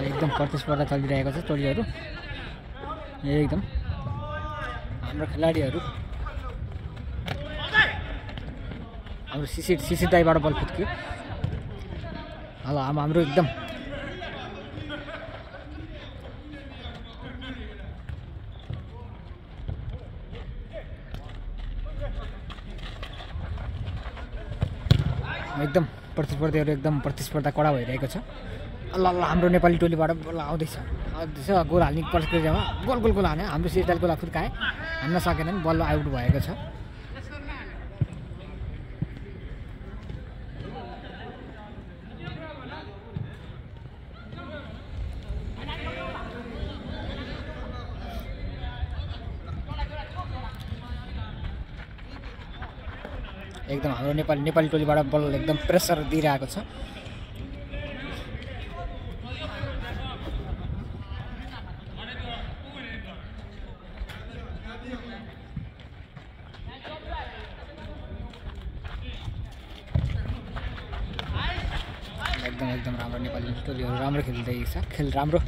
एकदम प्रतिस्पर्धा चलिरहेको छ टोलीहरू एकदम हाम्रो खेलाडीहरू हाम्रो सिसी दाइबाट बल फुत्क्यो हेलो हाम्रो एकदम प्रतिस्पर्धीहरू एकदम प्रतिस्पर्धा कडा भइरहेको छ ल हाम्रो नेपाली टोलीबाट बल आउँदैछ गोल हाल्ने प्रक्रियामा गोल हाने हाम्रो सिरियल गोल फुत्काए हान्न सकेनन् बल आउट भएको छ एकदम हाम्रो नेपाली टोलीबाट बल एकदम प्रेसर दिइरहेको छ एकदम राम्रो नेपाली टोलीहरू राम्रो खेलिरहेको छ खेल राम्रो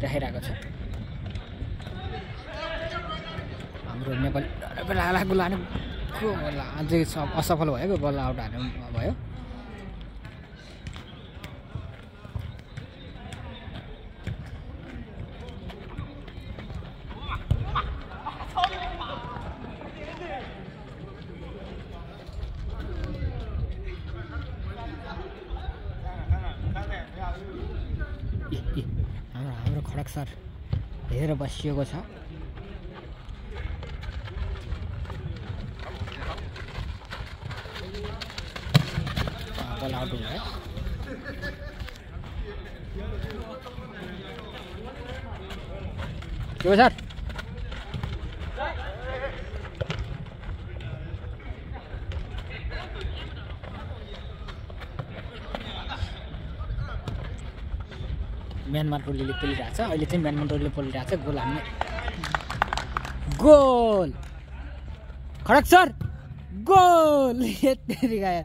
देखाइरहेको छ हाम्रो नेपाली गोल हाने अझै असफल भयो बल आउट हान्नु भयो हाम्रो खडक सर हेरेर बसिएको छ बल आउट भयो के हो सर म्यानमार टोलीले पोलिरहेको छ अहिले चाहिँ म्यानमार टोलीले पोलिरहेको छ गोल हान्ने गोल खडक सर गोल यति यार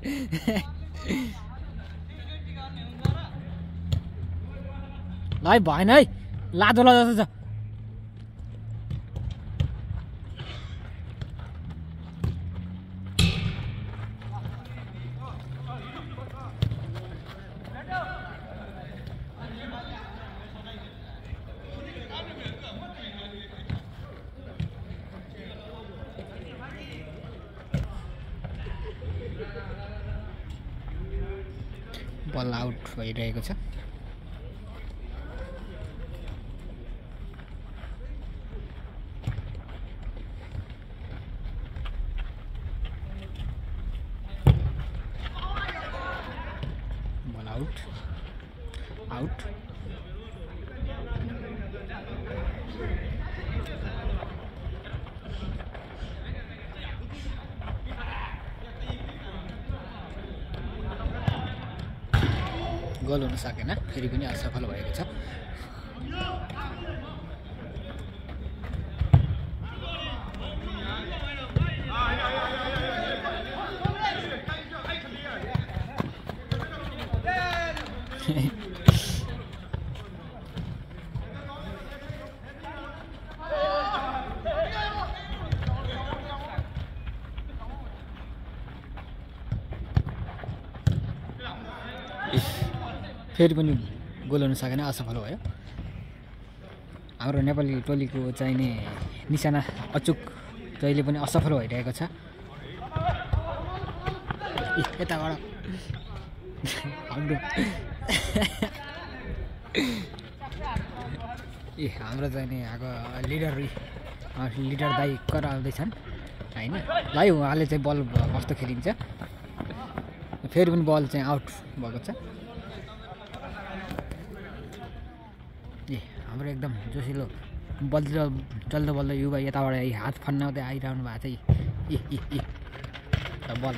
ल भएन है लादो जस्तो छ बल आउट भइरहेको छ बल आउट गोल हुन सकेन फेरि पनि असफल भएको छ फेरि पनि गोल हुन सकेन असफल भयो हाम्रो नेपाली टोलीको चाहिने निशाना अचुक जहिले पनि असफल भइरहेको छ यताबाट हाम्रो हाम्रो चाहिने आएको लिडर दाइ कराउँदैछन् हैन ल उहाँले चाहिँ बल कस्तो खेलिन्छ फेरि पनि बल चाहिँ आउट भएको छ हाम्रो एकदम जोसिलो चल्दो बल्दो युवा यताबाट हात फन्नाउँदै आइरहनु भएको छ बल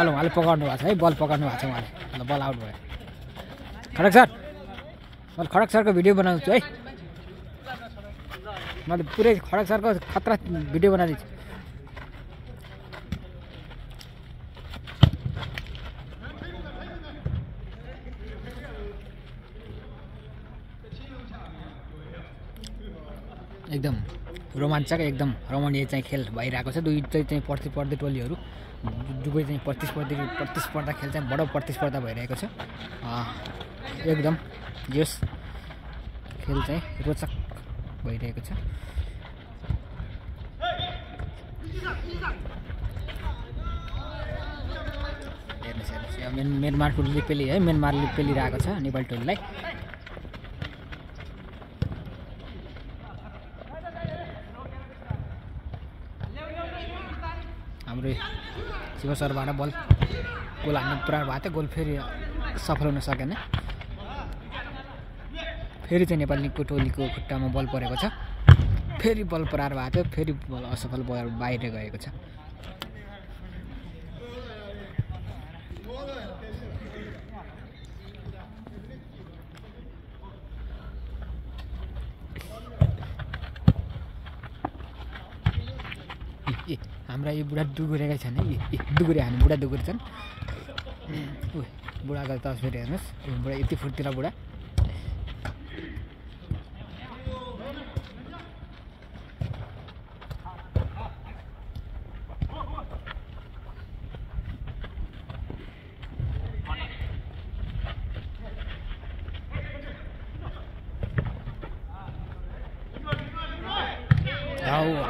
उहाँले पकाउनु भएको छ है बल पकाउनु भएको छ उहाँले ल बल आउट भयो खडक सर मैले खडक सरको भिडियो बनाउँछु है मैले पुरै खडक सरको खतरा भिडियो बनाइदिन्छु एकदम रोमाञ्चक एकदम रमणीय चाहिँ खेल भइरहेको छ दुई चाहिँ प्रतिस्पर्धी टोलीहरू दुवै चाहिँ प्रतिस्पर्धा खेल चाहिँ बडो प्रतिस्पर्धा भइरहेको छ एकदम यस खेल चाहिँ रोचक भइरहेको छ हेर्नुहोस् म्यानमारको लिपेली है म्यानमारले पेलिरहेको छ नेपाली टोलीलाई हाम्रो शिव सरबाट बल गोल हान्ने प्रयास भएको थियो गोल फेरि सफल हुन सकेन फेरि चाहिँ नेपालीको टोलीको खुट्टामा बल परेको छ फेरि बल प्रहार भएको थियो फेरि बल असफल बाहिर गएको छ हाम्रा यो बुढा दुगुरेकै छन् है दुगुरे हाने बुढा दुगुरे छन् बुढाको तस्बिर हेर्नुहोस् बुढा यति फुर्तिला बुढा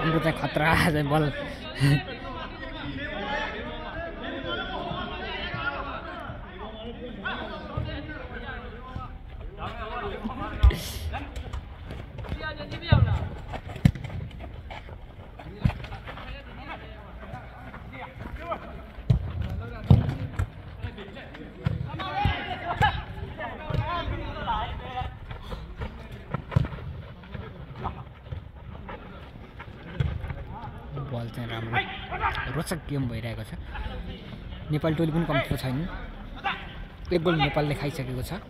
हाम्रो चाहिँ खतरा चाहिँ बल बल चाहिँ राम्रो रोचक गेम भइरहेको छ नेपाली टोली पनि कम्ती छैन एक गोल नेपालले खाइसकेको छ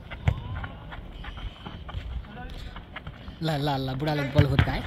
ल ल ल बुढाले बल हुर्काए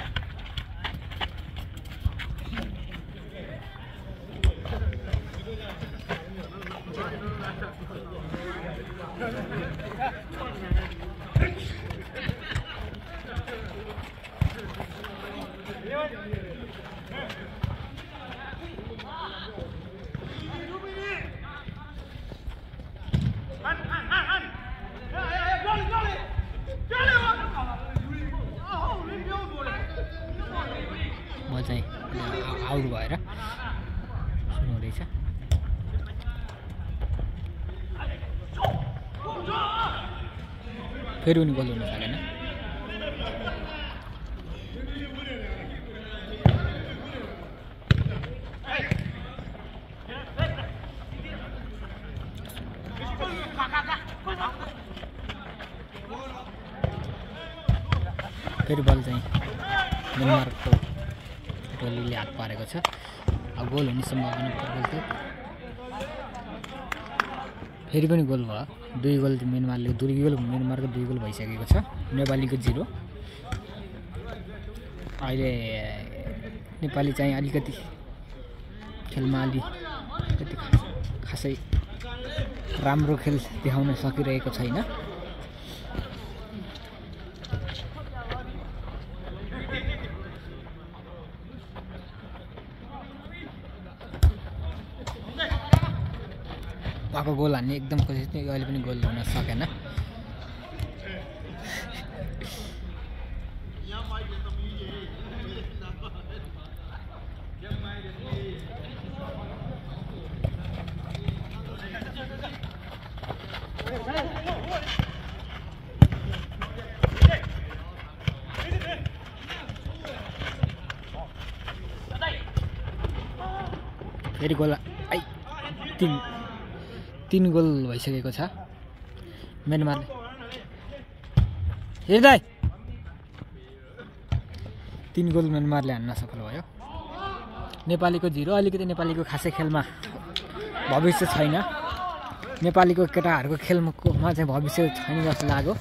चाहिँ आउट भएर सुरु हुँदैछ फेरि उनी गोल हुन सकेन फेरि बल चाहिँ म्यानमारको टोलीले हात पारेको छ अब गोल हुने सम्भावना थियो फेरि पनि गोल भयो दुई गोल म्यानमारले म्यानमारको दुई गोल भइसकेको छ नेपालीको 0 अहिले नेपाली चाहिँ अलिकति खेलमा अलिकति खासै राम्रो खेल देखाउन सकिरहेको छैन उहाँको गोल हान्ने एकदम कोसिस थियो अहिले पनि गोल हुन सकेन फेरि गोल आई तीन गोल भइसकेको छ म्यानमारले हेर्दै 3 गोल म्यानमारले हान्न सफल भयो नेपालीको 0 अलिकति नेपालीको खासै खेलमा भविष्य छैन नेपालीको केटाहरूको खेलमा चाहिँ भविष्य छैन जस्तो लाग्यो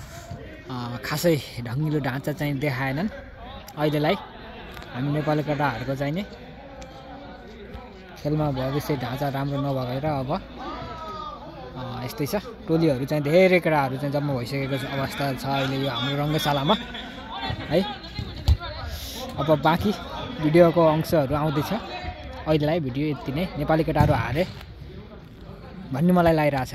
खासै ढङ्गिलो ढाँचा चाहिँ देखाएनन् अहिलेलाई हामी नेपाली केटाहरूको चाहिँ नि खेलमा भविष्य ढाँचा राम्रो नभएर अब यस्तै छ टोलीहरू चाहिँ धेरै केटाहरू चाहिँ जम्मा भइसकेको अवस्था छ अहिले यो हाम्रो रङ्गशालामा है अब बाँकी भिडियोको अंशहरू आउँदैछ अहिलेलाई भिडियो यति नै नेपाली केटाहरू हारे भन्ने मलाई लागिरहेछ